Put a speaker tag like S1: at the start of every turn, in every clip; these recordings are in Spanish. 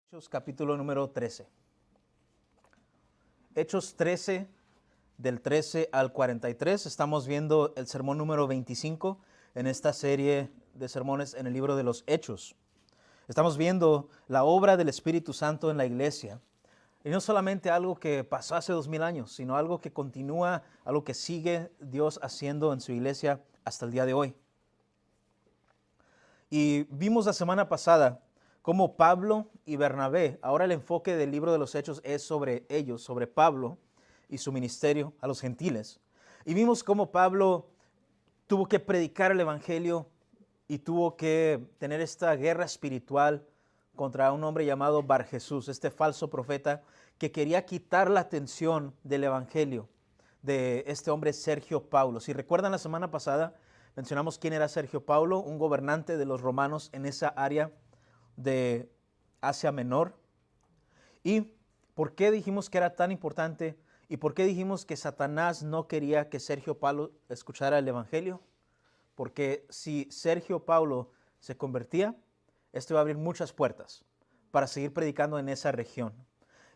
S1: Hechos capítulo número 13. Hechos 13, del 13 al 43. Estamos viendo el sermón número 25 en esta serie de sermones en el libro de los Hechos. Estamos viendo la obra del Espíritu Santo en la iglesia. Y no solamente algo que pasó hace 2000 años, sino algo que continúa, algo que sigue Dios haciendo en su iglesia hasta el día de hoy. Y vimos la semana pasada cómo Pablo y Bernabé, ahora el enfoque del libro de los Hechos es sobre ellos, sobre Pablo y su ministerio a los gentiles. Y vimos cómo Pablo tuvo que predicar el evangelio y tuvo que tener esta guerra espiritual contra un hombre llamado Bar Jesús, este falso profeta que quería quitar la atención del evangelio de este hombre Sergio Paulo. Si recuerdan la semana pasada, mencionamos quién era Sergio Paulo, un gobernante de los romanos en esa área de Asia Menor. ¿Y por qué dijimos que era tan importante? ¿Y por qué dijimos que Satanás no quería que Sergio Paulo escuchara el evangelio? Porque si Sergio Paulo se convertía, esto iba a abrir muchas puertas para seguir predicando en esa región.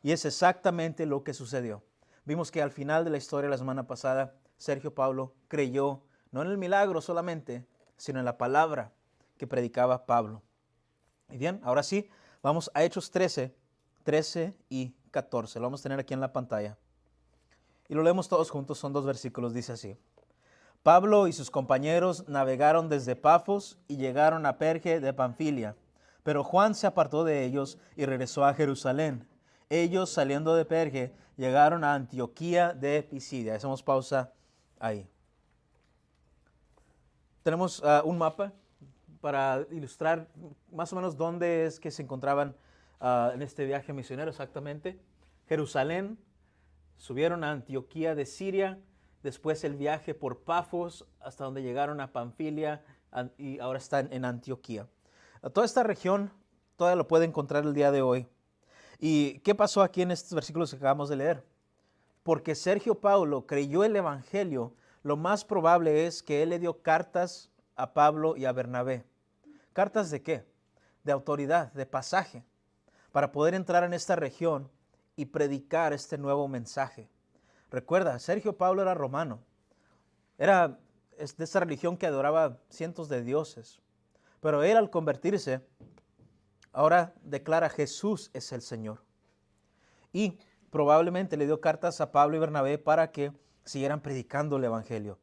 S1: Y es exactamente lo que sucedió. Vimos que al final de la historia la semana pasada, Sergio Paulo creyó no en el milagro solamente, sino en la palabra que predicaba Pablo. Y bien, ahora sí, vamos a Hechos 13, 13 y 14. Lo vamos a tener aquí en la pantalla. Y lo leemos todos juntos, son 2 versículos, dice así. Pablo y sus compañeros navegaron desde Pafos y llegaron a Perge de Panfilia. Pero Juan se apartó de ellos y regresó a Jerusalén. Ellos, saliendo de Perge, llegaron a Antioquía de Pisidia. Hacemos pausa ahí. Tenemos un mapa para ilustrar más o menos dónde es que se encontraban en este viaje misionero exactamente. Jerusalén, subieron a Antioquía de Siria, después el viaje por Pafos hasta donde llegaron a Panfilia y ahora están en Antioquía. Toda esta región todavía lo puede encontrar el día de hoy. ¿Y qué pasó aquí en estos versículos que acabamos de leer? Porque Sergio Paulo creyó el evangelio, lo más probable es que él le dio cartas a Pablo y a Bernabé. ¿Cartas de qué? De autoridad, de pasaje, para poder entrar en esta región y predicar este nuevo mensaje. Recuerda, Sergio Paulo era romano, era de esa religión que adoraba cientos de dioses, pero él al convertirse, ahora declara Jesús es el Señor. Y probablemente le dio cartas a Pablo y Bernabé para que siguieran predicando el evangelio.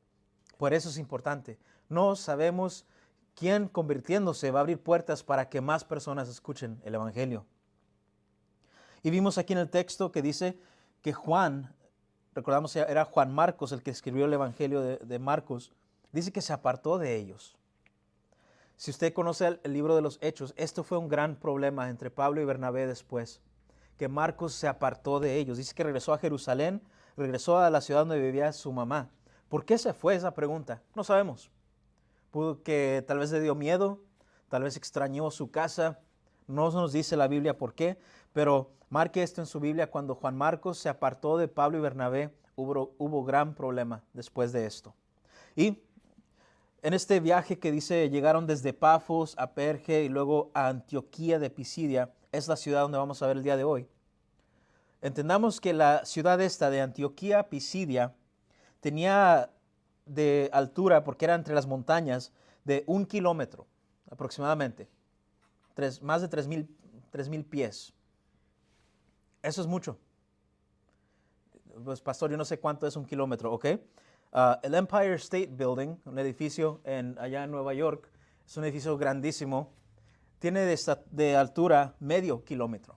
S1: Por eso es importante. No sabemos quién convirtiéndose va a abrir puertas para que más personas escuchen el evangelio. Y vimos aquí en el texto que dice que Juan, recordamos era Juan Marcos el que escribió el evangelio de Marcos, dice que se apartó de ellos. Si usted conoce el libro de los Hechos, esto fue un gran problema entre Pablo y Bernabé después, que Marcos se apartó de ellos. Dice que regresó a Jerusalén, regresó a la ciudad donde vivía su mamá. ¿Por qué se fue? Esa pregunta? No sabemos. Pudo que tal vez le dio miedo, tal vez extrañó su casa. No nos dice la Biblia por qué, pero marque esto en su Biblia. Cuando Juan Marcos se apartó de Pablo y Bernabé, hubo gran problema después de esto. Y en este viaje que dice llegaron desde Pafos a Perge y luego a Antioquía de Pisidia, es la ciudad donde vamos a ver el día de hoy. Entendamos que la ciudad esta de Antioquía, Pisidia, tenía de altura, porque era entre las montañas, de 1 kilómetro aproximadamente, más de 3,000 pies. Eso es mucho. Pues pastor, yo no sé cuánto es 1 kilómetro, ¿ok? El Empire State Building, un edificio allá en Nueva York, es un edificio grandísimo, tiene de altura medio kilómetro.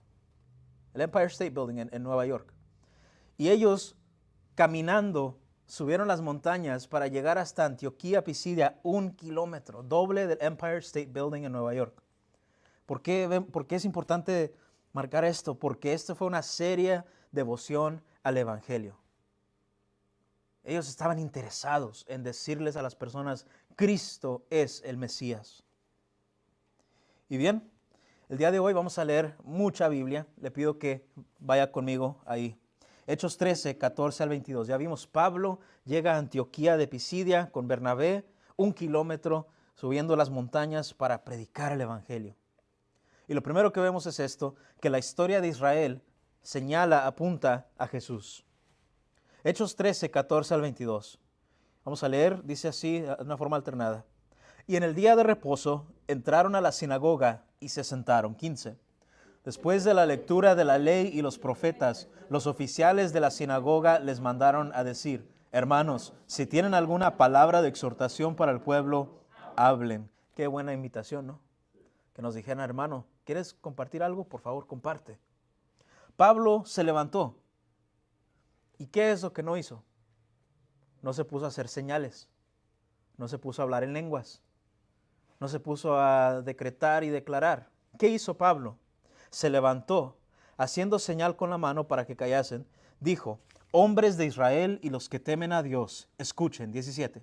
S1: El Empire State Building en Nueva York. Y ellos caminando subieron las montañas para llegar hasta Antioquía, Pisidia, 1 kilómetro, doble del Empire State Building en Nueva York. ¿Por qué es importante marcar esto? Porque esto fue una seria devoción al evangelio. Ellos estaban interesados en decirles a las personas, Cristo es el Mesías. Y bien, el día de hoy vamos a leer mucha Biblia. Le pido que vaya conmigo ahí. Hechos 13, 14 al 22. Ya vimos, Pablo llega a Antioquía de Pisidia con Bernabé, 1 kilómetro, subiendo las montañas para predicar el evangelio. Y lo primero que vemos es esto, que la historia de Israel señala, apunta a Jesús. Hechos 13, 14 al 22. Vamos a leer, dice así, de una forma alternada. Y en el día de reposo entraron a la sinagoga y se sentaron. 15. Después de la lectura de la ley y los profetas, los oficiales de la sinagoga les mandaron a decir, hermanos, si tienen alguna palabra de exhortación para el pueblo, hablen. Qué buena invitación, ¿no? Que nos dijeran, hermano, ¿quieres compartir algo? Por favor, comparte. Pablo se levantó. ¿Y qué es lo que no hizo? No se puso a hacer señales. No se puso a hablar en lenguas. No se puso a decretar y declarar. ¿Qué hizo Pablo? Se levantó, haciendo señal con la mano para que callasen, dijo, hombres de Israel y los que temen a Dios, escuchen, 17.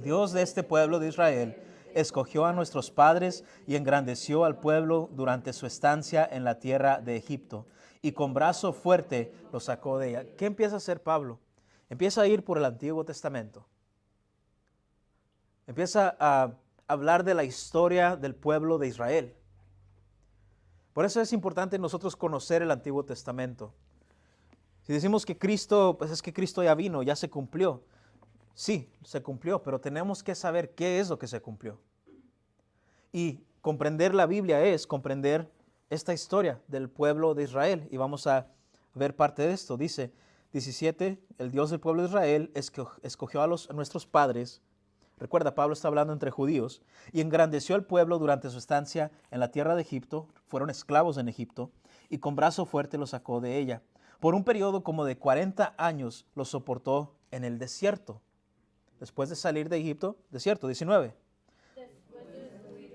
S1: Dios de este pueblo de Israel escogió a nuestros padres y engrandeció al pueblo durante su estancia en la tierra de Egipto, y con brazo fuerte los sacó de ella. ¿Qué empieza a hacer Pablo? Empieza a ir por el Antiguo Testamento. Empieza a hablar de la historia del pueblo de Israel. Por eso es importante nosotros conocer el Antiguo Testamento. Si decimos que Cristo, pues es que Cristo ya vino, ya se cumplió. Sí, se cumplió, pero tenemos que saber qué es lo que se cumplió. Y comprender la Biblia es comprender esta historia del pueblo de Israel. Y vamos a ver parte de esto. Dice 17, el Dios del pueblo de Israel escogió a nuestros padres. Recuerda, Pablo está hablando entre judíos, y engrandeció al pueblo durante su estancia en la tierra de Egipto, fueron esclavos en Egipto, y con brazo fuerte los sacó de ella. Por un periodo como de 40 años los soportó en el desierto. Después de salir de Egipto, desierto, 19.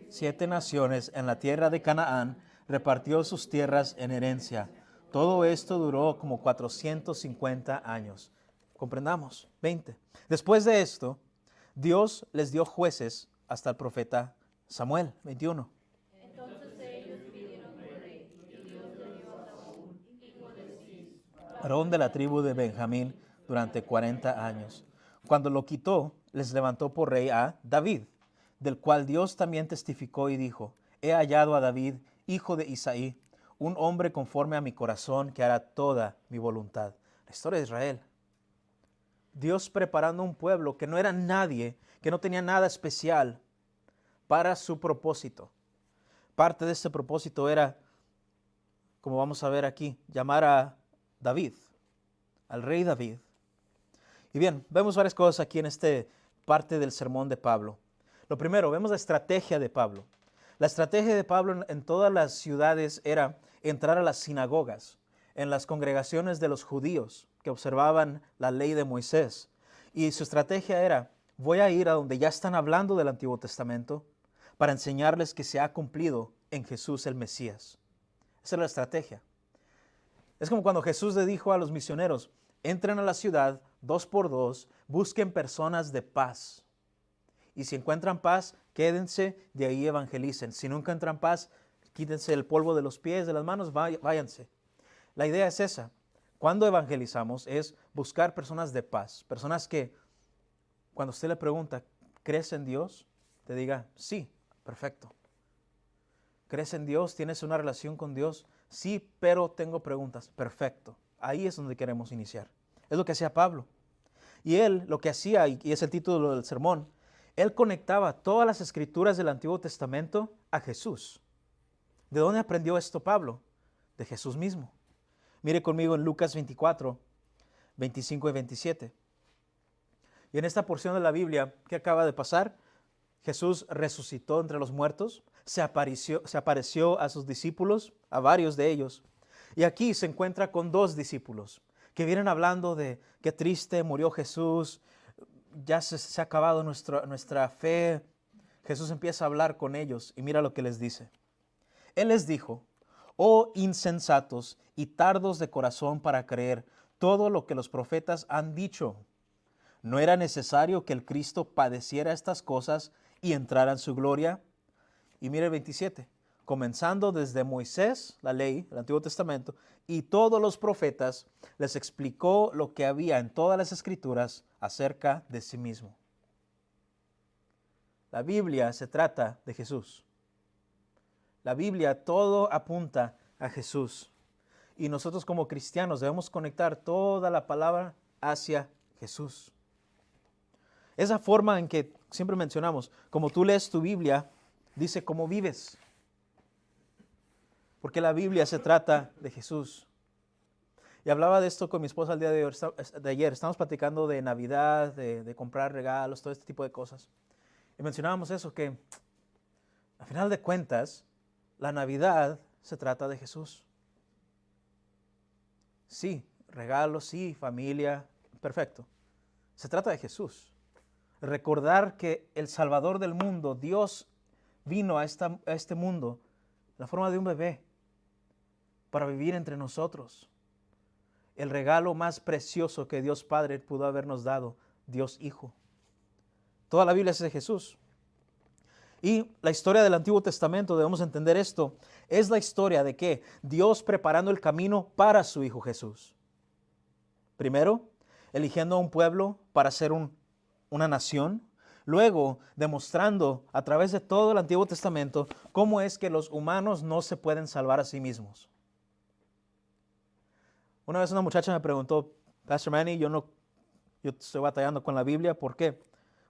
S1: 7 naciones en la tierra de Canaán repartió sus tierras en herencia. Todo esto duró como 450 años. Comprendamos, 20. Después de esto, Dios les dio jueces hasta el profeta Samuel, 21. Entonces ellos pidieron un rey, y Dios le dio a Saúl, hijo de Cis, varón de la tribu de Benjamín, durante 40 años. Cuando lo quitó, les levantó por rey a David, del cual Dios también testificó y dijo, he hallado a David, hijo de Isaí, un hombre conforme a mi corazón que hará toda mi voluntad. La historia de Israel. Dios preparando un pueblo que no era nadie, que no tenía nada especial para su propósito. Parte de este propósito era, como vamos a ver aquí, llamar a David, al rey David. Y bien, vemos varias cosas aquí en esta parte del sermón de Pablo. Lo primero, vemos la estrategia de Pablo. La estrategia de Pablo en todas las ciudades era entrar a las sinagogas, en las congregaciones de los judíos que observaban la ley de Moisés. Y su estrategia era, voy a ir a donde ya están hablando del Antiguo Testamento para enseñarles que se ha cumplido en Jesús el Mesías. Esa es la estrategia. Es como cuando Jesús le dijo a los misioneros, entren a la ciudad 2 por 2, busquen personas de paz. Y si encuentran paz, quédense, de ahí evangelicen. Si no encuentran paz, quítense el polvo de los pies, de las manos, váyanse. La idea es esa. Cuando evangelizamos es buscar personas de paz, personas que cuando usted le pregunta, ¿crees en Dios? Te diga, sí, perfecto. ¿Crees en Dios? ¿Tienes una relación con Dios? Sí, pero tengo preguntas. Perfecto. Ahí es donde queremos iniciar. Es lo que hacía Pablo. Y él lo que hacía, y es el título del sermón, él conectaba todas las escrituras del Antiguo Testamento a Jesús. ¿De dónde aprendió esto Pablo? De Jesús mismo. Mire conmigo en Lucas 24, 25 y 27. Y en esta porción de la Biblia, ¿qué acaba de pasar? Jesús resucitó entre los muertos, se apareció a sus discípulos, a varios de ellos. Y aquí se encuentra con 2 discípulos que vienen hablando de qué triste murió Jesús, ya se ha acabado nuestra fe. Jesús empieza a hablar con ellos y mira lo que les dice. Él les dijo, oh insensatos y tardos de corazón para creer todo lo que los profetas han dicho. ¿No era necesario que el Cristo padeciera estas cosas y entrara en su gloria? Y mire el 27. Comenzando desde Moisés, la ley, el Antiguo Testamento, y todos los profetas, les explicó lo que había en todas las Escrituras acerca de sí mismo. La Biblia se trata de Jesús. La Biblia, todo apunta a Jesús. Y nosotros como cristianos debemos conectar toda la palabra hacia Jesús. Esa forma en que siempre mencionamos, como tú lees tu Biblia, dice cómo vives. Porque la Biblia se trata de Jesús. Y hablaba de esto con mi esposa el día de ayer. Estamos platicando de Navidad, de comprar regalos, todo este tipo de cosas. Y mencionábamos eso, que al final de cuentas, la Navidad se trata de Jesús. Sí, regalos, sí, familia, perfecto. Se trata de Jesús. Recordar que el Salvador del mundo, Dios, vino a este mundo en la forma de un bebé para vivir entre nosotros. El regalo más precioso que Dios Padre pudo habernos dado, Dios Hijo. Toda la Biblia es de Jesús. Y la historia del Antiguo Testamento, debemos entender esto, es la historia de que Dios preparando el camino para su Hijo Jesús. Primero, eligiendo a un pueblo para ser una nación. Luego, demostrando a través de todo el Antiguo Testamento cómo es que los humanos no se pueden salvar a sí mismos. Una vez una muchacha me preguntó, Pastor Manny, yo estoy batallando con la Biblia, ¿por qué?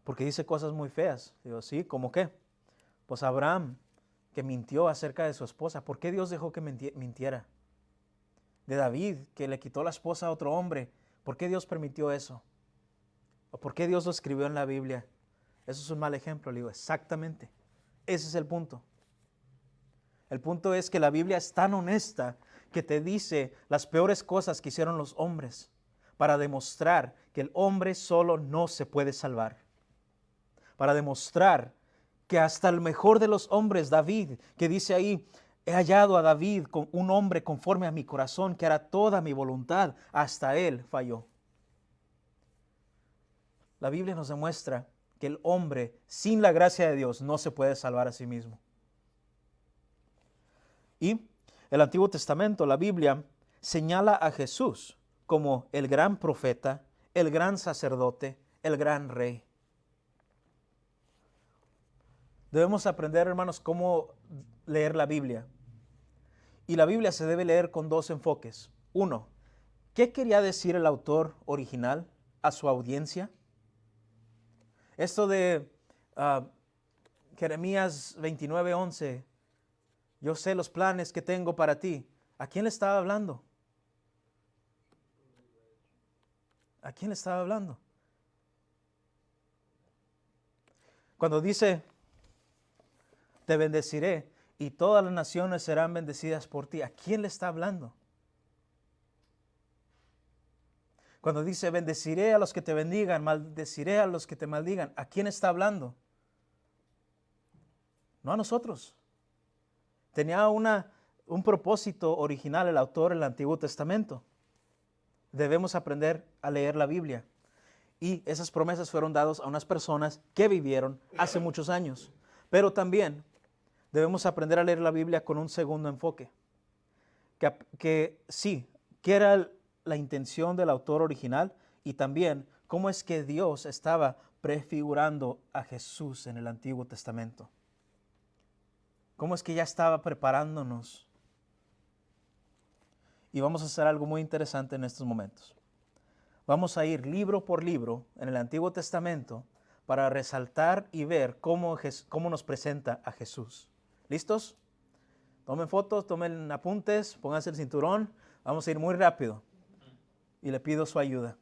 S1: Porque dice cosas muy feas. Digo, sí, ¿cómo qué? Pues Abraham, que mintió acerca de su esposa, ¿por qué Dios dejó que mintiera? De David, que le quitó la esposa a otro hombre, ¿por qué Dios permitió eso? ¿O por qué Dios lo escribió en la Biblia? Eso es un mal ejemplo, le digo, exactamente. Ese es el punto. El punto es que la Biblia es tan honesta que te dice las peores cosas que hicieron los hombres para demostrar que el hombre solo no se puede salvar. Para demostrar que hasta el mejor de los hombres, David, que dice ahí, he hallado a David, un hombre conforme a mi corazón, que hará toda mi voluntad, hasta él falló. La Biblia nos demuestra que el hombre, sin la gracia de Dios, no se puede salvar a sí mismo. Y el Antiguo Testamento, la Biblia, señala a Jesús como el gran profeta, el gran sacerdote, el gran rey. Debemos aprender, hermanos, cómo leer la Biblia. Y la Biblia se debe leer con dos enfoques. Uno, ¿qué quería decir el autor original a su audiencia? Esto de Jeremías 29:11, yo sé los planes que tengo para ti. ¿A quién le estaba hablando? ¿A quién le estaba hablando? Cuando dice, te bendeciré y todas las naciones serán bendecidas por ti, ¿a quién le está hablando? Cuando dice, bendeciré a los que te bendigan, maldeciré a los que te maldigan, ¿a quién está hablando? No a nosotros. Tenía un propósito original el autor en el Antiguo Testamento. Debemos aprender a leer la Biblia. Y esas promesas fueron dadas a unas personas que vivieron hace muchos años. Pero también debemos aprender a leer la Biblia con un segundo enfoque. Que sí, que era la intención del autor original y también cómo es que Dios estaba prefigurando a Jesús en el Antiguo Testamento. Cómo es que ya estaba preparándonos. Y vamos a hacer algo muy interesante en estos momentos. Vamos a ir libro por libro en el Antiguo Testamento para resaltar y ver cómo nos presenta a Jesús. ¿Listos? Tomen fotos, tomen apuntes, pónganse el cinturón. Vamos a ir muy rápido. Y le pido su ayuda.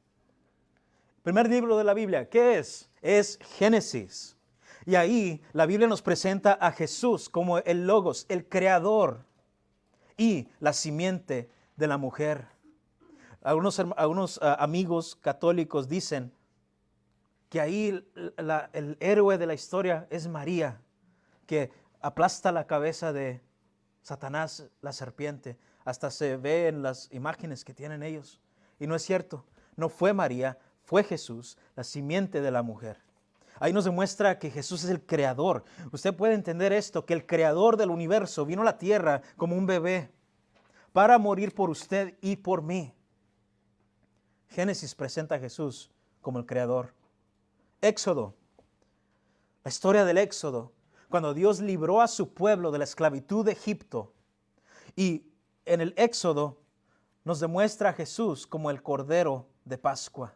S1: Primer libro de la Biblia, ¿qué es? Es Génesis. Y ahí la Biblia nos presenta a Jesús como el Logos, el Creador y la simiente de la mujer. Algunos amigos católicos dicen que ahí el héroe de la historia es María, que aplasta la cabeza de Satanás, la serpiente. Hasta se ve en las imágenes que tienen ellos. Y no es cierto, no fue María, fue Jesús, la simiente de la mujer. Ahí nos demuestra que Jesús es el creador. Usted puede entender esto, que el creador del universo vino a la tierra como un bebé para morir por usted y por mí. Génesis presenta a Jesús como el creador. Éxodo, la historia del Éxodo, Cuando Dios libró a su pueblo de la esclavitud de Egipto, y en el Éxodo nos demuestra a Jesús como el Cordero de Pascua.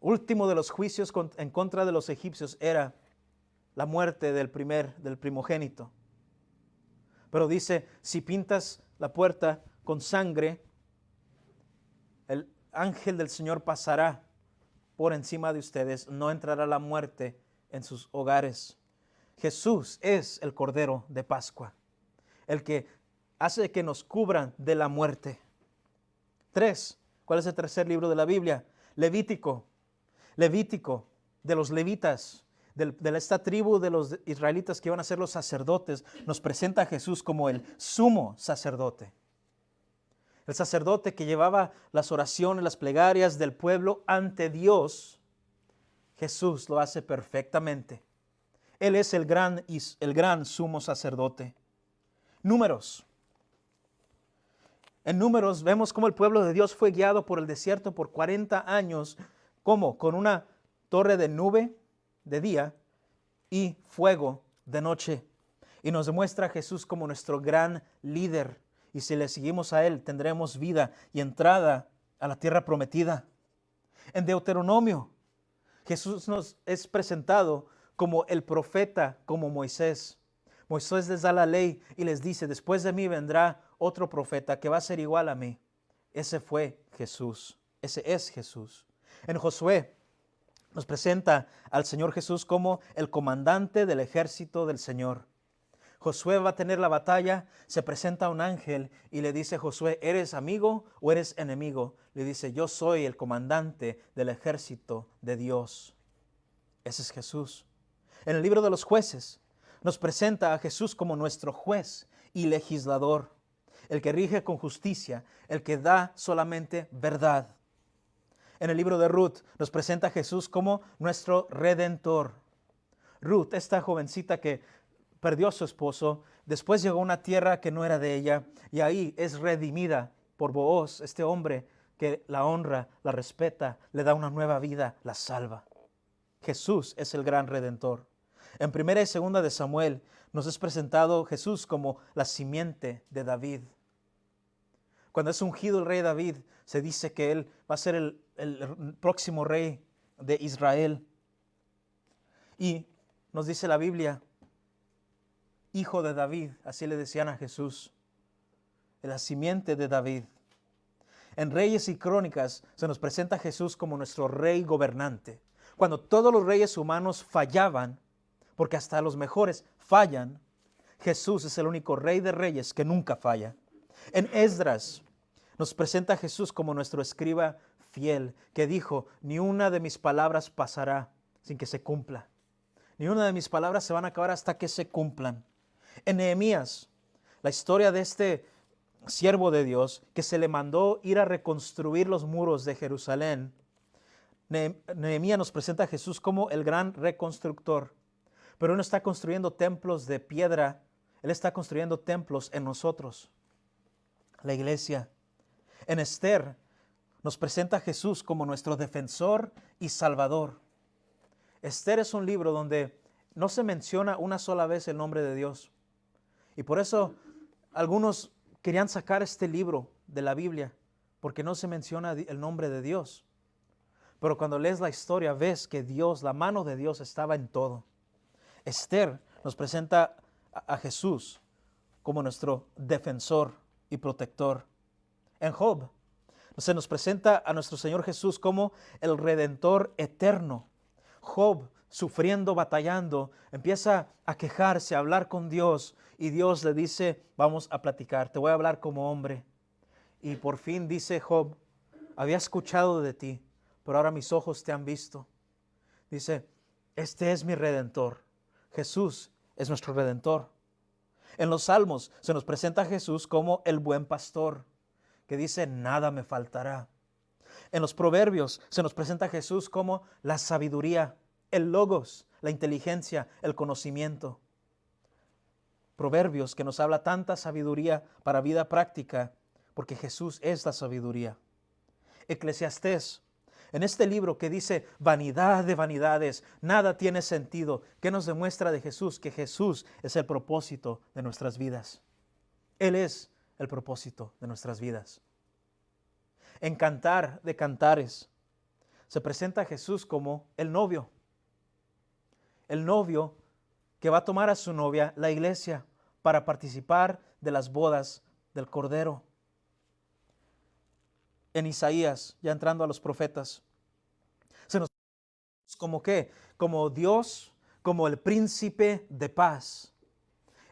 S1: Último de los juicios en contra de los egipcios era la muerte del primogénito. Pero dice, si pintas la puerta con sangre, el ángel del Señor pasará por encima de ustedes, no entrará la muerte en sus hogares. Jesús es el Cordero de Pascua, el que hace que nos cubran de la muerte. 3. ¿Cuál es el tercer libro de la Biblia? Levítico. Levítico, de los levitas, de esta tribu de los israelitas que iban a ser los sacerdotes, nos presenta a Jesús como el sumo sacerdote. El sacerdote que llevaba las oraciones, las plegarias del pueblo ante Dios. Jesús lo hace perfectamente. Él es el gran sumo sacerdote. Números. En Números vemos cómo el pueblo de Dios fue guiado por el desierto por 40 años. ¿Cómo? Con una torre de nube de día y fuego de noche. Y nos demuestra a Jesús como nuestro gran líder. Y si le seguimos a Él, tendremos vida y entrada a la tierra prometida. En Deuteronomio, Jesús nos es presentado como el profeta, como Moisés. Moisés les da la ley y les dice, después de mí vendrá otro profeta que va a ser igual a mí. Ese fue Jesús. Ese es Jesús. En Josué nos presenta al Señor Jesús como el comandante del ejército del Señor. Josué va a tener la batalla, se presenta un ángel y le dice a Josué, ¿eres amigo o eres enemigo? Le dice, yo soy el comandante del ejército de Dios. Ese es Jesús. En el libro de los jueces nos presenta a Jesús como nuestro juez y legislador, el que rige con justicia, el que da solamente verdad. En el libro de Ruth nos presenta a Jesús como nuestro redentor. Ruth, esta jovencita que perdió a su esposo, después llegó a una tierra que no era de ella y ahí es redimida por Booz, este hombre que la honra, la respeta, le da una nueva vida, la salva. Jesús es el gran redentor. En 1 y 2 de Samuel nos es presentado Jesús como la simiente de David. Cuando es ungido el rey David, se dice que él va a ser el próximo rey de Israel. Y nos dice la Biblia, hijo de David, así le decían a Jesús, la simiente de David. En Reyes y Crónicas se nos presenta a Jesús como nuestro rey gobernante. Cuando todos los reyes humanos fallaban, porque hasta los mejores fallan, Jesús es el único rey de reyes que nunca falla. En Esdras nos presenta a Jesús como nuestro escriba fiel, que dijo, ni una de mis palabras pasará sin que se cumpla. Ni una de mis palabras se van a acabar hasta que se cumplan. En Nehemías, la historia de este siervo de Dios que se le mandó ir a reconstruir los muros de Jerusalén, Nehemías nos presenta a Jesús como el gran reconstructor. Pero Él no está construyendo templos de piedra, Él está construyendo templos en nosotros, la iglesia. En Esther nos presenta a Jesús como nuestro defensor y salvador. Esther es un libro donde no se menciona una sola vez el nombre de Dios. Y por eso algunos querían sacar este libro de la Biblia, porque no se menciona el nombre de Dios. Pero cuando lees la historia, ves que Dios, la mano de Dios estaba en todo. Esther nos presenta a Jesús como nuestro defensor y protector. En Job se nos presenta a nuestro Señor Jesús como el Redentor eterno. Job, sufriendo, batallando, empieza a quejarse, a hablar con Dios y Dios le dice, vamos a platicar, te voy a hablar como hombre. Y por fin dice Job, había escuchado de ti, pero ahora mis ojos te han visto. Dice, este es mi Redentor. Jesús es nuestro Redentor. En los Salmos se nos presenta a Jesús como el buen pastor, que dice, nada me faltará. En los Proverbios se nos presenta a Jesús como la sabiduría, el logos, la inteligencia, el conocimiento. Proverbios que nos habla tanta sabiduría para vida práctica, porque Jesús es la sabiduría. Eclesiastés. En este libro que dice vanidad de vanidades, nada tiene sentido, ¿qué nos demuestra de Jesús? Que Jesús es el propósito de nuestras vidas. Él es el propósito de nuestras vidas. En Cantar de Cantares se presenta a Jesús como el novio que va a tomar a su novia, la iglesia, para participar de las bodas del Cordero. En Isaías, ya entrando a los profetas, se nos como qué, como Dios, como el príncipe de paz.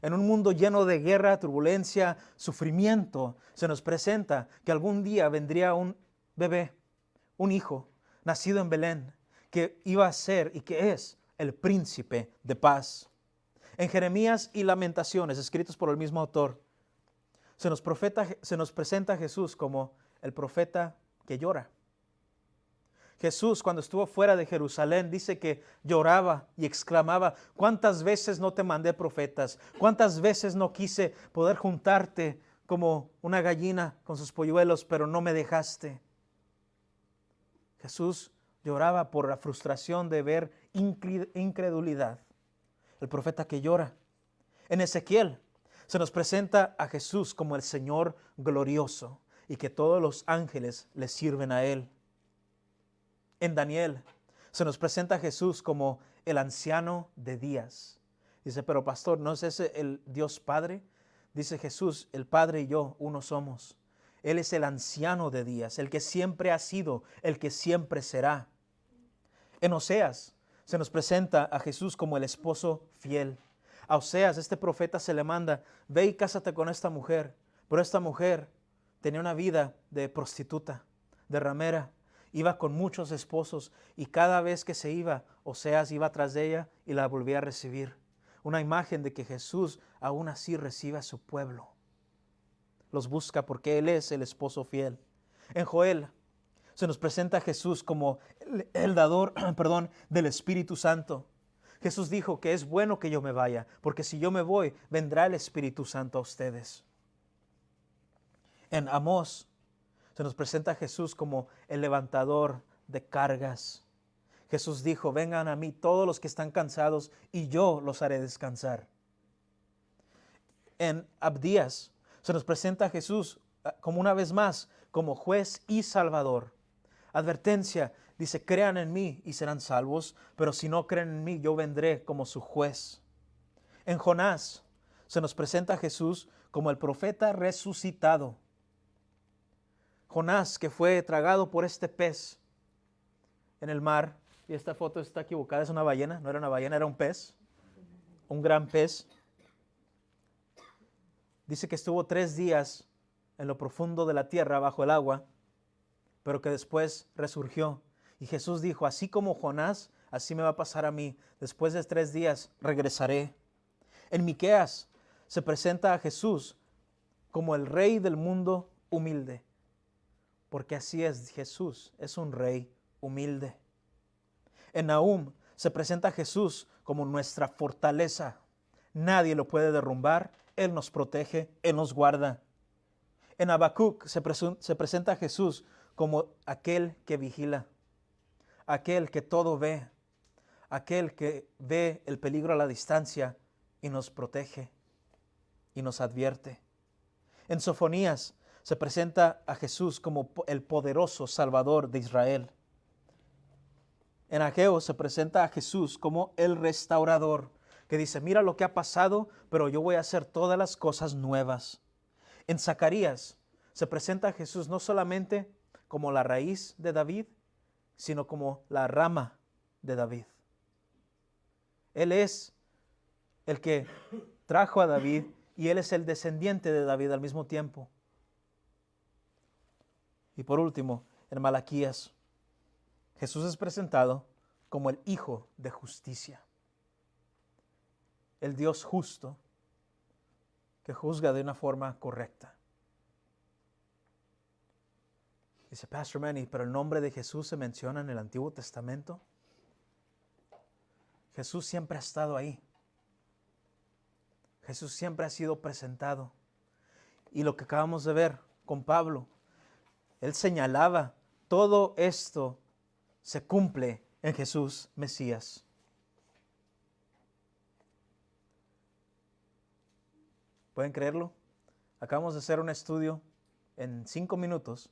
S1: En un mundo lleno de guerra, turbulencia, sufrimiento, se nos presenta que algún día vendría un bebé, un hijo, nacido en Belén, que iba a ser y que es el príncipe de paz. En Jeremías y Lamentaciones, escritos por el mismo autor, se nos presenta a Jesús como el profeta que llora. Jesús, cuando estuvo fuera de Jerusalén, dice que lloraba y exclamaba: ¿cuántas veces no te mandé profetas? ¿Cuántas veces no quise poder juntarte como una gallina con sus polluelos, pero no me dejaste? Jesús lloraba por la frustración de ver incredulidad. El profeta que llora. En Ezequiel se nos presenta a Jesús como el Señor glorioso y que todos los ángeles le sirven a Él. En Daniel se nos presenta a Jesús como el anciano de días. Dice, pero pastor, ¿no es ese el Dios Padre? Dice Jesús, el Padre y yo uno somos. Él es el anciano de días, el que siempre ha sido, el que siempre será. En Oseas se nos presenta a Jesús como el esposo fiel. A Oseas, este profeta, se le manda: ve y cásate con esta mujer. Pero esta mujer tenía una vida de prostituta, de ramera. Iba con muchos esposos y cada vez que se iba, Oseas iba tras de ella y la volvía a recibir. Una imagen de que Jesús aún así recibe a su pueblo. Los busca porque Él es el esposo fiel. En Joel se nos presenta a Jesús como el dador del Espíritu Santo. Jesús dijo que es bueno que yo me vaya, porque si yo me voy, vendrá el Espíritu Santo a ustedes. En Amós se nos presenta a Jesús como el levantador de cargas. Jesús dijo: vengan a mí todos los que están cansados y yo los haré descansar. En Abdías se nos presenta a Jesús como una vez más, como juez y salvador. Advertencia, dice: crean en mí y serán salvos, pero si no creen en mí, yo vendré como su juez. En Jonás se nos presenta a Jesús como el profeta resucitado. Jonás, que fue tragado por este pez en el mar, y esta foto está equivocada, es una ballena, no era una ballena, era un pez, un gran pez. Dice que estuvo 3 días en lo profundo de la tierra, bajo el agua, pero que después resurgió. Y Jesús dijo: así como Jonás, así me va a pasar a mí. Después de 3 días regresaré. En Miqueas se presenta a Jesús como el rey del mundo humilde, porque así es Jesús, es un rey humilde. En Nahum se presenta a Jesús como nuestra fortaleza. Nadie lo puede derrumbar, Él nos protege, Él nos guarda. En Habacuc se presenta a Jesús como aquel que vigila, aquel que todo ve, aquel que ve el peligro a la distancia y nos protege y nos advierte. En Sofonías se presenta a Jesús como el poderoso Salvador de Israel. En Ageo se presenta a Jesús como el restaurador, que dice: mira lo que ha pasado, pero yo voy a hacer todas las cosas nuevas. En Zacarías se presenta a Jesús no solamente como la raíz de David, sino como la rama de David. Él es el que trajo a David y Él es el descendiente de David al mismo tiempo. Y por último, en Malaquías, Jesús es presentado como el Hijo de Justicia, el Dios justo que juzga de una forma correcta. Dice Pastor Manny, pero el nombre de Jesús se menciona en el Antiguo Testamento. Jesús siempre ha estado ahí. Jesús siempre ha sido presentado. Y lo que acabamos de ver con Pablo, él señalaba todo esto se cumple en Jesús Mesías. ¿Pueden creerlo? Acabamos de hacer un estudio en 5 minutos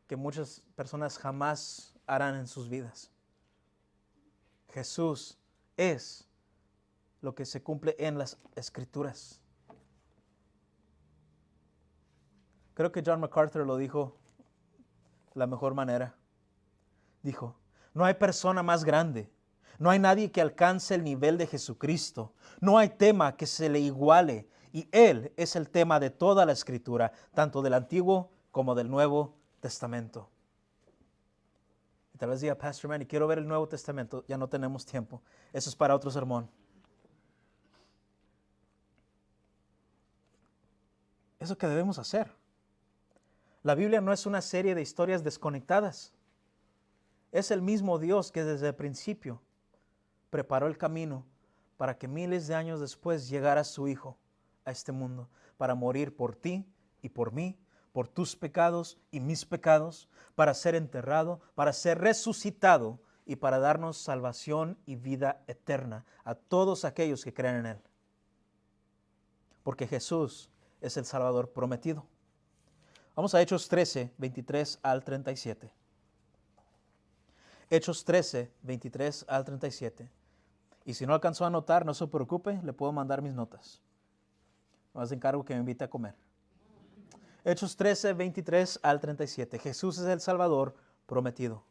S1: que muchas personas jamás harán en sus vidas. Jesús es lo que se cumple en las Escrituras. Creo que John MacArthur lo dijo de la mejor manera. Dijo, no hay persona más grande, no hay nadie que alcance el nivel de Jesucristo, no hay tema que se le iguale, y Él es el tema de toda la Escritura, tanto del Antiguo como del Nuevo Testamento. Y tal vez diga, Pastor Manny, quiero ver el Nuevo Testamento, ya no tenemos tiempo, eso es para otro sermón. Es lo que debemos hacer. La Biblia no es una serie de historias desconectadas. Es el mismo Dios que desde el principio preparó el camino para que miles de años después llegara su Hijo a este mundo, para morir por ti y por mí, por tus pecados y mis pecados, para ser enterrado, para ser resucitado y para darnos salvación y vida eterna a todos aquellos que creen en Él. Porque Jesús es el Salvador prometido. Vamos a Hechos 13, 23 al 37. Hechos 13, 23 al 37. Y si no alcanzó a anotar, no se preocupe, le puedo mandar mis notas. Más encargo que me invite a comer. Hechos 13, 23 al 37. Jesús es el Salvador prometido.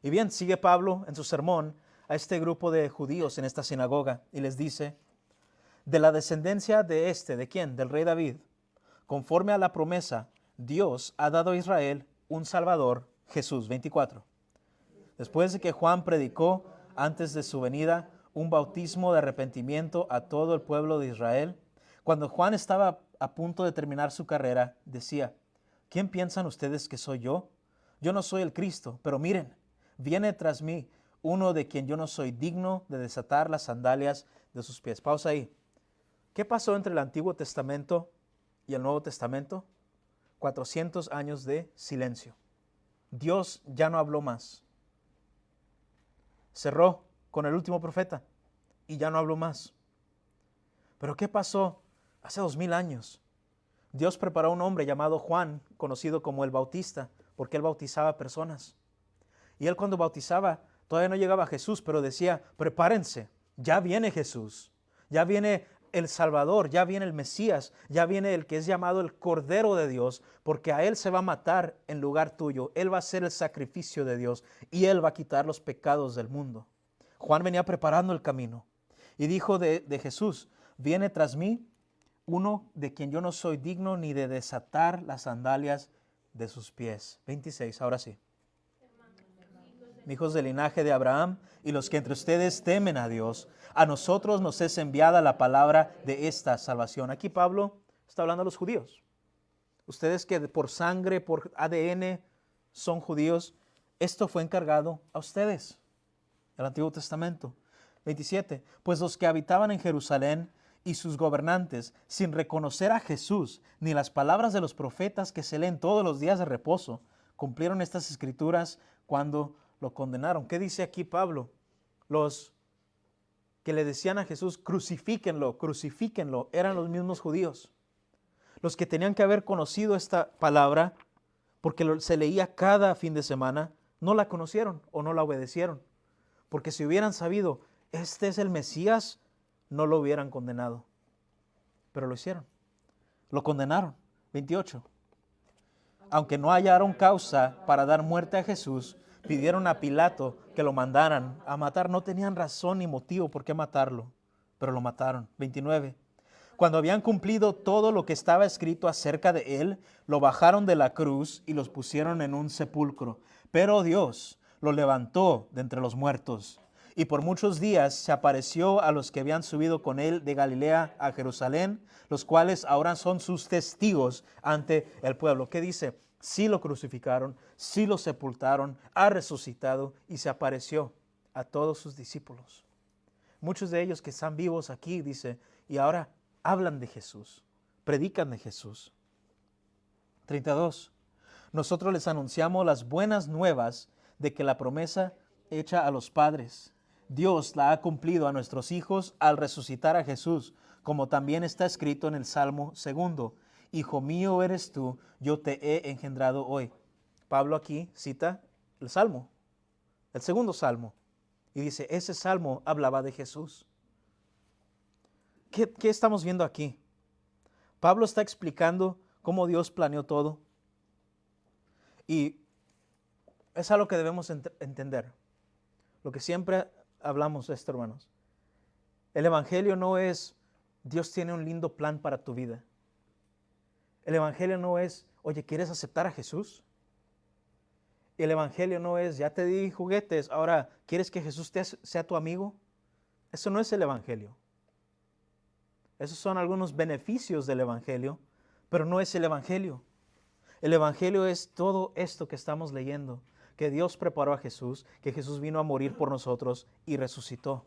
S1: Y bien, sigue Pablo en su sermón a este grupo de judíos en esta sinagoga y les dice, de la descendencia ¿de quién? Del rey David. Conforme a la promesa, Dios ha dado a Israel un Salvador, Jesús. 24. Después de que Juan predicó antes de su venida un bautismo de arrepentimiento a todo el pueblo de Israel, cuando Juan estaba a punto de terminar su carrera, decía, ¿quién piensan ustedes que soy yo? Yo no soy el Cristo, pero miren, viene tras mí uno de quien yo no soy digno de desatar las sandalias de sus pies. Pausa ahí. ¿Qué pasó entre el Antiguo Testamento y el Nuevo Testamento? 400 años de silencio. Dios ya no habló más. Cerró con el último profeta y ya no habló más. Pero ¿qué pasó hace 2000 años? Dios preparó a un hombre llamado Juan, conocido como el Bautista, porque él bautizaba personas. Y él cuando bautizaba, todavía no llegaba a Jesús, pero decía, prepárense, ya viene Jesús, ya viene el Salvador, ya viene el Mesías, ya viene el que es llamado el Cordero de Dios, porque a Él se va a matar en lugar tuyo. Él va a ser el sacrificio de Dios y Él va a quitar los pecados del mundo. Juan venía preparando el camino y dijo de Jesús, viene tras mí uno de quien yo no soy digno ni de desatar las sandalias de sus pies. 26, ahora sí. Hijos del linaje de Abraham y los que entre ustedes temen a Dios, a nosotros nos es enviada la palabra de esta salvación. Aquí Pablo está hablando a los judíos. Ustedes que por sangre, por ADN son judíos, esto fue encargado a ustedes. El Antiguo Testamento. 27. Pues los que habitaban en Jerusalén y sus gobernantes, sin reconocer a Jesús, ni las palabras de los profetas que se leen todos los días de reposo, cumplieron estas escrituras cuando lo condenaron. ¿Qué dice aquí Pablo? Los que le decían a Jesús, crucifíquenlo, crucifíquenlo, eran los mismos judíos. Los que tenían que haber conocido esta palabra, porque se leía cada fin de semana, no la conocieron o no la obedecieron. Porque si hubieran sabido, este es el Mesías, no lo hubieran condenado. Pero lo hicieron. Lo condenaron. 28. Aunque no hallaron causa para dar muerte a Jesús, pidieron a Pilato que lo mandaran a matar. No tenían razón ni motivo por qué matarlo, pero lo mataron. 29. Cuando habían cumplido todo lo que estaba escrito acerca de él, lo bajaron de la cruz y los pusieron en un sepulcro. Pero Dios lo levantó de entre los muertos. Y por muchos días se apareció a los que habían subido con él de Galilea a Jerusalén, los cuales ahora son sus testigos ante el pueblo. ¿Qué dice? Sí lo crucificaron, sí lo sepultaron, ha resucitado y se apareció a todos sus discípulos. Muchos de ellos que están vivos aquí, dice, y ahora hablan de Jesús, predican de Jesús. 32. nosotros les anunciamos las buenas nuevas de que la promesa hecha a los padres, Dios la ha cumplido a nuestros hijos al resucitar a Jesús, como también está escrito en el Salmo 2: Hijo mío eres tú, yo te he engendrado hoy. Pablo aquí cita el Salmo, el segundo Salmo, y dice, ese Salmo hablaba de Jesús. ¿Qué estamos viendo aquí? Pablo está explicando cómo Dios planeó todo, y es algo que debemos entender. Lo que siempre hablamos de esto, hermanos. El Evangelio no es, Dios tiene un lindo plan para tu vida. El Evangelio no es, oye, ¿quieres aceptar a Jesús? El Evangelio no es, ya te di juguetes, ahora, ¿quieres que Jesús sea tu amigo? Eso no es el Evangelio. Esos son algunos beneficios del Evangelio, pero no es el Evangelio. El Evangelio es todo esto que estamos leyendo, que Dios preparó a Jesús, que Jesús vino a morir por nosotros y resucitó.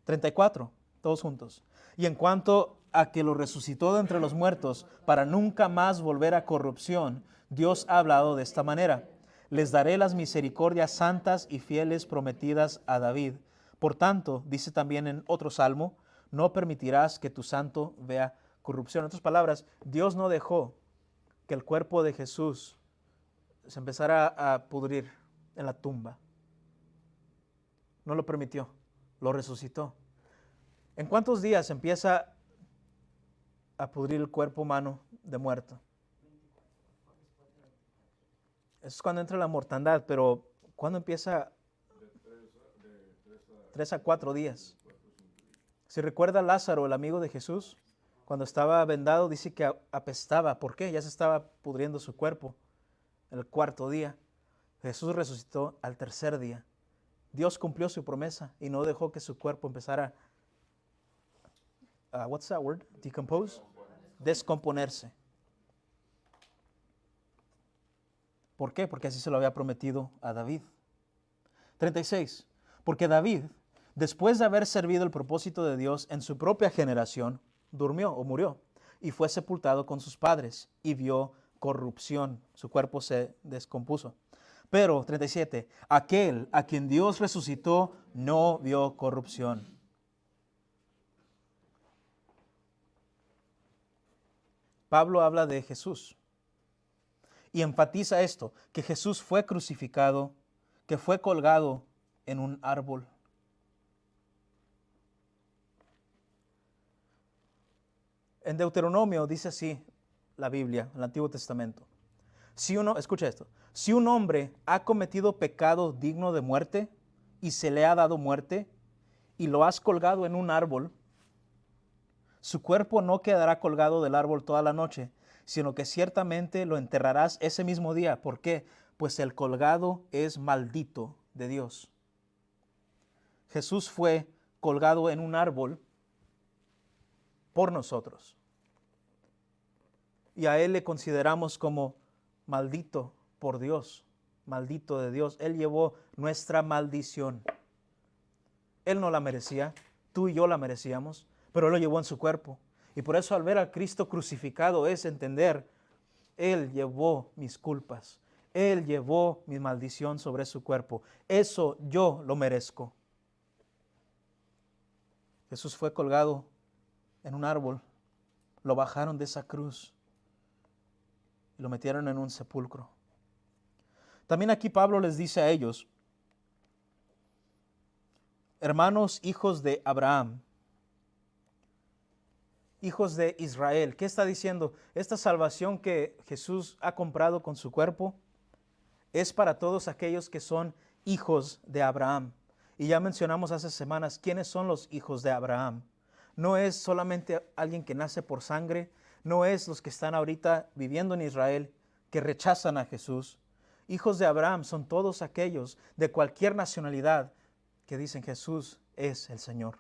S1: 34, todos juntos. Y en cuanto a que lo resucitó de entre los muertos para nunca más volver a corrupción, Dios ha hablado de esta manera: les daré las misericordias santas y fieles prometidas a David. Por tanto, dice también en otro salmo, no permitirás que tu santo vea corrupción. En otras palabras, Dios no dejó que el cuerpo de Jesús se empezara a pudrir en la tumba. No lo permitió, lo resucitó. ¿En cuántos días empieza a pudrir el cuerpo humano de muerto? Eso es cuando entra la mortandad, pero ¿cuándo empieza? 3 a 4 días. Si recuerda Lázaro, el amigo de Jesús, cuando estaba vendado, dice que apestaba. ¿Por qué? Ya se estaba pudriendo su cuerpo. El 4.º día. Jesús resucitó al 3.er día. Dios cumplió su promesa y no dejó que su cuerpo empezara what's that word? Decompose? Descomponerse. ¿Por qué? Porque así se lo había prometido a David. 36. Porque David, después de haber servido el propósito de Dios en su propia generación, durmió o murió y fue sepultado con sus padres y vio corrupción. Su cuerpo se descompuso. Pero, 37, aquel a quien Dios resucitó no vio corrupción. Pablo habla de Jesús y enfatiza esto, que Jesús fue crucificado, que fue colgado en un árbol. En Deuteronomio dice así la Biblia, el Antiguo Testamento. Escucha esto, si un hombre ha cometido pecado digno de muerte y se le ha dado muerte y lo has colgado en un árbol, su cuerpo no quedará colgado del árbol toda la noche, sino que ciertamente lo enterrarás ese mismo día. ¿Por qué? Pues el colgado es maldito de Dios. Jesús fue colgado en un árbol por nosotros. Y a Él le consideramos como maldito por Dios, maldito de Dios. Él llevó nuestra maldición. Él no la merecía, tú y yo la merecíamos, pero Él lo llevó en su cuerpo. Y por eso al ver a Cristo crucificado es entender, Él llevó mis culpas, Él llevó mi maldición sobre su cuerpo. Eso yo lo merezco. Jesús fue colgado en un árbol, lo bajaron de esa cruz y lo metieron en un sepulcro. También aquí Pablo les dice a ellos, hermanos, hijos de Abraham, hijos de Israel. ¿Qué está diciendo? Esta salvación que Jesús ha comprado con su cuerpo es para todos aquellos que son hijos de Abraham. Y ya mencionamos hace semanas quiénes son los hijos de Abraham. No es solamente alguien que nace por sangre, no es los que están ahorita viviendo en Israel que rechazan a Jesús. Hijos de Abraham son todos aquellos de cualquier nacionalidad que dicen Jesús es el Señor.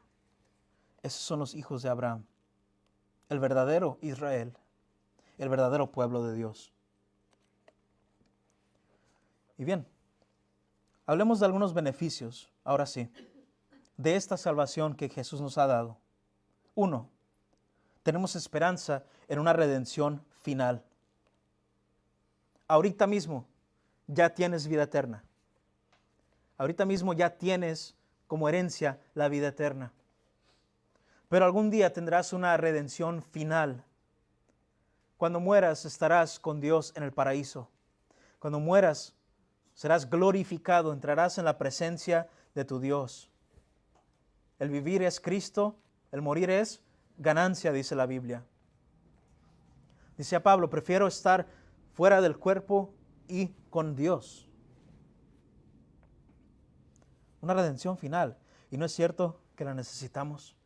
S1: Esos son los hijos de Abraham. El verdadero Israel, el verdadero pueblo de Dios. Y bien, hablemos de algunos beneficios, ahora sí, de esta salvación que Jesús nos ha dado. 1. Tenemos esperanza en una redención final. ahorita mismo ya tienes vida eterna. Ahorita mismo ya tienes como herencia la vida eterna. Pero algún día tendrás una redención final. Cuando mueras estarás con Dios en el paraíso. Cuando mueras serás glorificado, entrarás en la presencia de tu Dios. El vivir es Cristo, el morir es ganancia, dice la Biblia. Dice a Pablo, prefiero estar fuera del cuerpo y con Dios. Una redención final. ¿Y no es cierto que la necesitamos?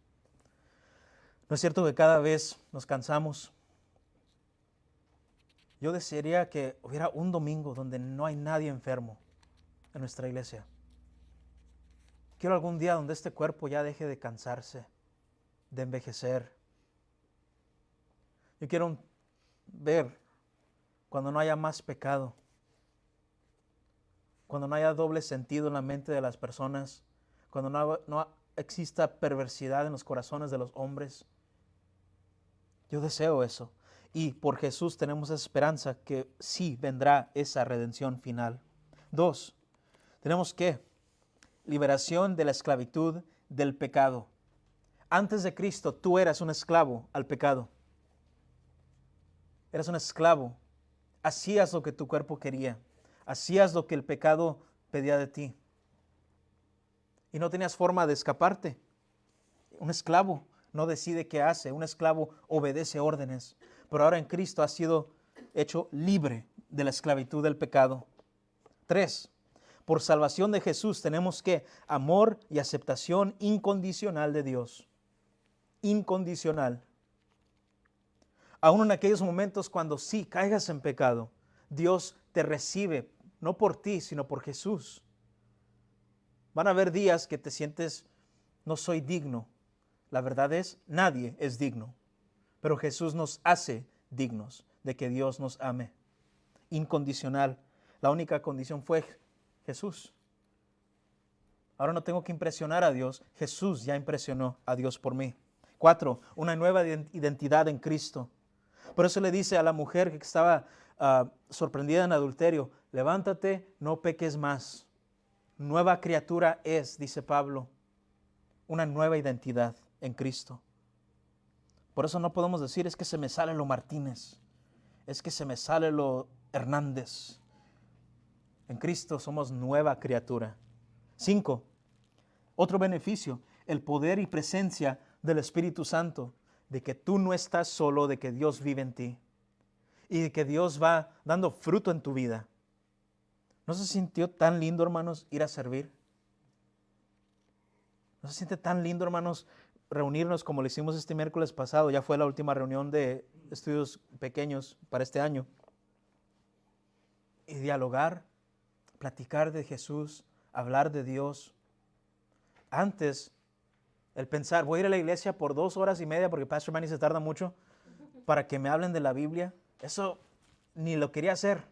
S1: ¿No es cierto que cada vez nos cansamos? Yo desearía que hubiera un domingo donde no hay nadie enfermo en nuestra iglesia. Quiero algún día donde este cuerpo ya deje de cansarse, de envejecer. Yo quiero ver cuando no haya más pecado, cuando no haya doble sentido en la mente de las personas, cuando no exista perversidad en los corazones de los hombres. Yo deseo eso. Y por Jesús tenemos esa esperanza que sí vendrá esa redención final. 2. Tenemos que liberación de la esclavitud del pecado. Antes de Cristo, tú eras un esclavo al pecado. Eras un esclavo. Hacías lo que tu cuerpo quería. Hacías lo que el pecado pedía de ti. Y no tenías forma de escaparte. Un esclavo no decide qué hace. Un esclavo obedece órdenes. Pero ahora en Cristo has sido hecho libre de la esclavitud del pecado. 3. Por salvación de Jesús tenemos que amor y aceptación incondicional de Dios. Incondicional. Aún en aquellos momentos cuando sí caigas en pecado, Dios te recibe, no por ti, sino por Jesús. Van a haber días que te sientes, no soy digno. La verdad es, nadie es digno. Pero Jesús nos hace dignos de que Dios nos ame. Incondicional. La única condición fue Jesús. Ahora no tengo que impresionar a Dios. Jesús ya impresionó a Dios por mí. 4. Una nueva identidad en Cristo. Por eso le dice a la mujer que estaba sorprendida en adulterio, levántate, no peques más. Nueva criatura es, dice Pablo, una nueva identidad en Cristo. Por eso no podemos decir, es que se me sale lo Martínez, es que se me sale lo Hernández. En Cristo somos nueva criatura. 5. Otro beneficio, el poder y presencia del Espíritu Santo, de que tú no estás solo, de que Dios vive en ti y de que Dios va dando fruto en tu vida. ¿No se sintió tan lindo, hermanos, ir a servir? ¿No se siente tan lindo, hermanos, reunirnos como lo hicimos este miércoles pasado? Ya fue la última reunión de estudios pequeños para este año. Y dialogar, platicar de Jesús, hablar de Dios. Antes, el pensar, voy a ir a la iglesia por 2 horas y media porque Pastor Manny se tarda mucho para que me hablen de la Biblia. Eso ni lo quería hacer.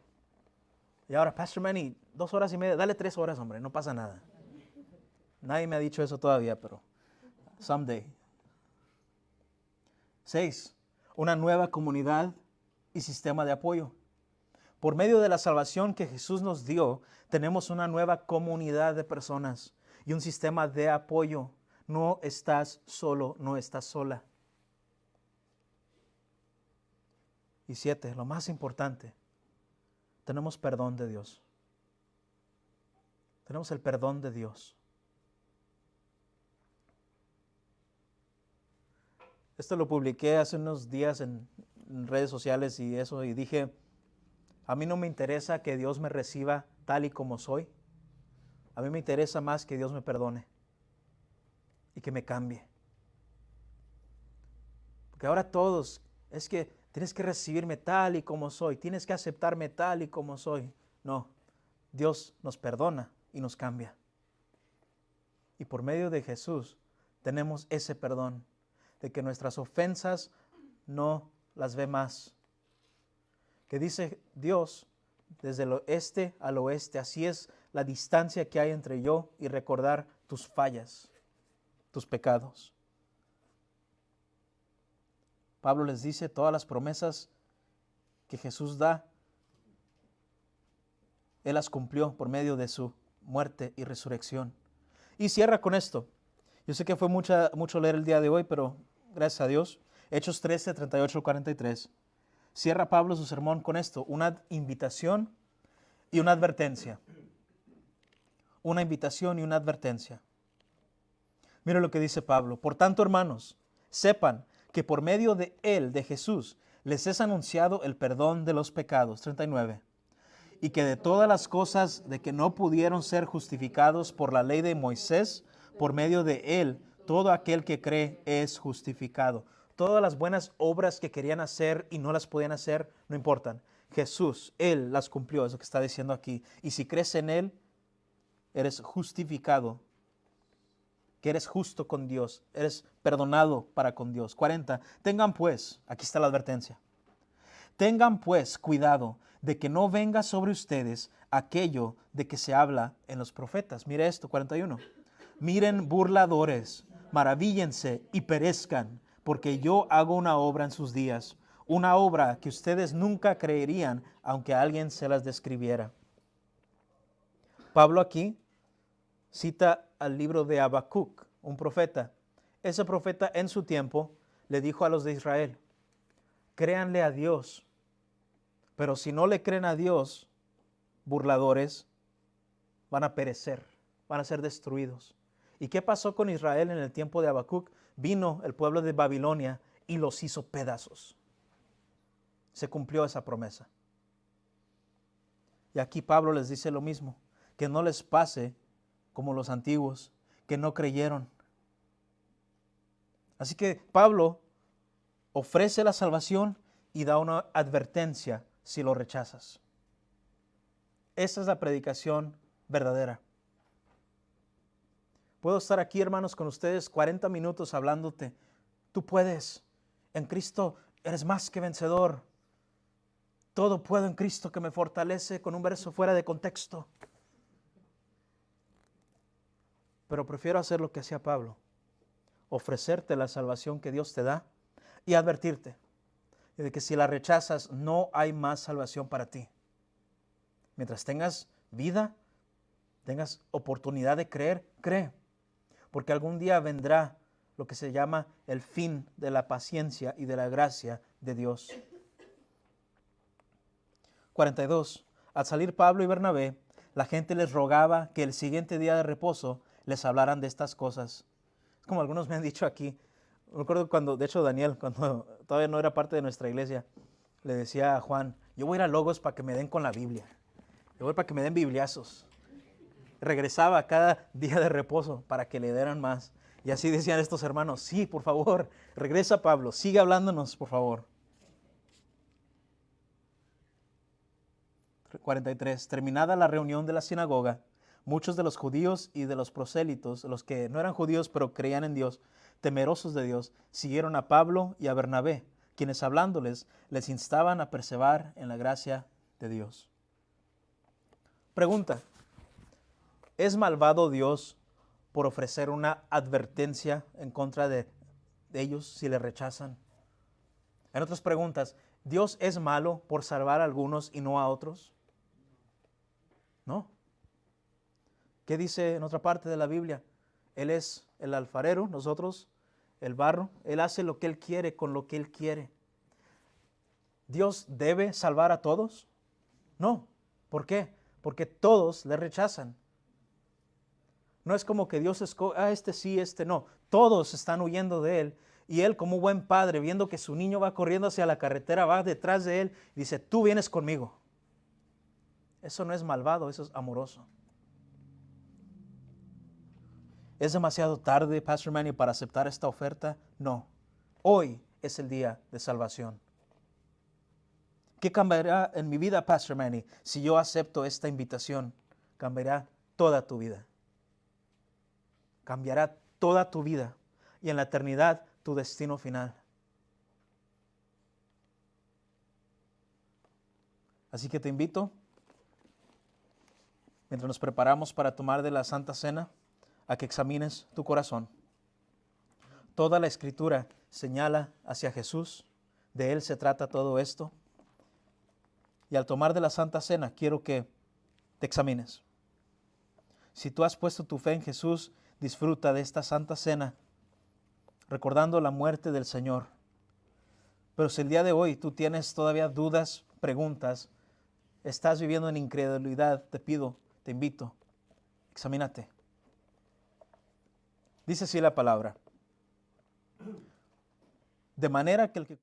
S1: Y ahora, Pastor Manny, 2 horas y media, dale 3 horas, hombre, no pasa nada. Nadie me ha dicho eso todavía, pero someday. 6. Una nueva comunidad y sistema de apoyo. Por medio de la salvación que Jesús nos dio, tenemos una nueva comunidad de personas y un sistema de apoyo. No estás solo, no estás sola. Y 7, lo más importante, tenemos perdón de Dios. Tenemos el perdón de Dios. Esto lo publiqué hace unos días en redes sociales y eso, y dije, a mí no me interesa que Dios me reciba tal y como soy. A mí me interesa más que Dios me perdone y que me cambie. Porque ahora todos, es que tienes que recibirme tal y como soy, tienes que aceptarme tal y como soy. No, Dios nos perdona y nos cambia. Y por medio de Jesús tenemos ese perdón, de que nuestras ofensas no las ve más. Que dice Dios, desde el este al oeste, así es la distancia que hay entre yo y recordar tus fallas, tus pecados. Pablo les dice todas las promesas que Jesús da Él las cumplió por medio de su muerte y resurrección. Y cierra con esto. Yo sé que fue mucho leer el día de hoy, pero gracias a Dios. Hechos 13, 38, 43. Cierra Pablo su sermón con esto, una invitación y una advertencia. Una invitación y una advertencia. Mira lo que dice Pablo. Por tanto, hermanos, sepan que por medio de él, de Jesús, les es anunciado el perdón de los pecados. 39. Y que de todas las cosas de que no pudieron ser justificados por la ley de Moisés, por medio de él, todo aquel que cree es justificado. Todas las buenas obras que querían hacer y no las podían hacer, no importan. Jesús, él las cumplió, es lo que está diciendo aquí. Y si crees en él, eres justificado, que eres justo con Dios, eres perdonado para con Dios. 40. Tengan pues, aquí está la advertencia. Tengan pues cuidado de que no venga sobre ustedes aquello de que se habla en los profetas. Mire esto, 41. Miren burladores, maravíllense y perezcan, porque yo hago una obra en sus días, una obra que ustedes nunca creerían, aunque alguien se las describiera. Pablo aquí cita al libro de Habacuc, un profeta. Ese profeta en su tiempo le dijo a los de Israel, créanle a Dios, pero si no le creen a Dios, burladores, van a perecer, van a ser destruidos. ¿Y qué pasó con Israel en el tiempo de Habacuc? Vino el pueblo de Babilonia y los hizo pedazos. Se cumplió esa promesa. Y aquí Pablo les dice lo mismo, que no les pase como los antiguos, que no creyeron. Así que Pablo ofrece la salvación y da una advertencia si lo rechazas. Esa es la predicación verdadera. Puedo estar aquí, hermanos, con ustedes 40 minutos hablándote. Tú puedes. En Cristo eres más que vencedor. Todo puedo en Cristo que me fortalece, con un verso fuera de contexto. Pero prefiero hacer lo que hacía Pablo. Ofrecerte la salvación que Dios te da y advertirte de que si la rechazas no hay más salvación para ti. Mientras tengas vida, tengas oportunidad de creer, cree. Porque algún día vendrá lo que se llama el fin de la paciencia y de la gracia de Dios. 42. Al salir Pablo y Bernabé, la gente les rogaba que el siguiente día de reposo les hablaran de estas cosas. Es como algunos me han dicho aquí. Me acuerdo cuando, de hecho Daniel, cuando todavía no era parte de nuestra iglesia, le decía a Juan, yo voy a ir a Logos para que me den con la Biblia. Yo voy para que me den bibliazos. Regresaba cada día de reposo para que le dieran más. Y así decían estos hermanos, sí, por favor, regresa Pablo, sigue hablándonos, por favor. 43. Terminada la reunión de la sinagoga, muchos de los judíos y de los prosélitos, los que no eran judíos pero creían en Dios, temerosos de Dios, siguieron a Pablo y a Bernabé, quienes hablándoles les instaban a perseverar en la gracia de Dios. Pregunta, ¿es malvado Dios por ofrecer una advertencia en contra de ellos si le rechazan? En otras preguntas, ¿Dios es malo por salvar a algunos y no a otros? No. ¿Qué dice en otra parte de la Biblia? Él es el alfarero, nosotros el barro. Él hace lo que Él quiere con lo que Él quiere. ¿Dios debe salvar a todos? No. ¿Por qué? Porque todos le rechazan. No es como que Dios escoge, este sí, este no. Todos están huyendo de Él. Y Él, como buen padre, viendo que su niño va corriendo hacia la carretera, va detrás de Él y dice, tú vienes conmigo. Eso no es malvado, eso es amoroso. ¿Es demasiado tarde, Pastor Manny, para aceptar esta oferta? No. Hoy es el día de salvación. ¿Qué cambiará en mi vida, Pastor Manny, si yo acepto esta invitación? Cambiará toda tu vida. Cambiará toda tu vida y en la eternidad tu destino final. Así que te invito, mientras nos preparamos para tomar de la Santa Cena, a que examines tu corazón. Toda la Escritura señala hacia Jesús, de Él se trata todo esto. Y al tomar de la Santa Cena, quiero que te examines. Si tú has puesto tu fe en Jesús, disfruta de esta santa cena, recordando la muerte del Señor. Pero si el día de hoy tú tienes todavía dudas, preguntas, estás viviendo en incredulidad, te pido, te invito, examínate. Dice así la palabra. De manera que el que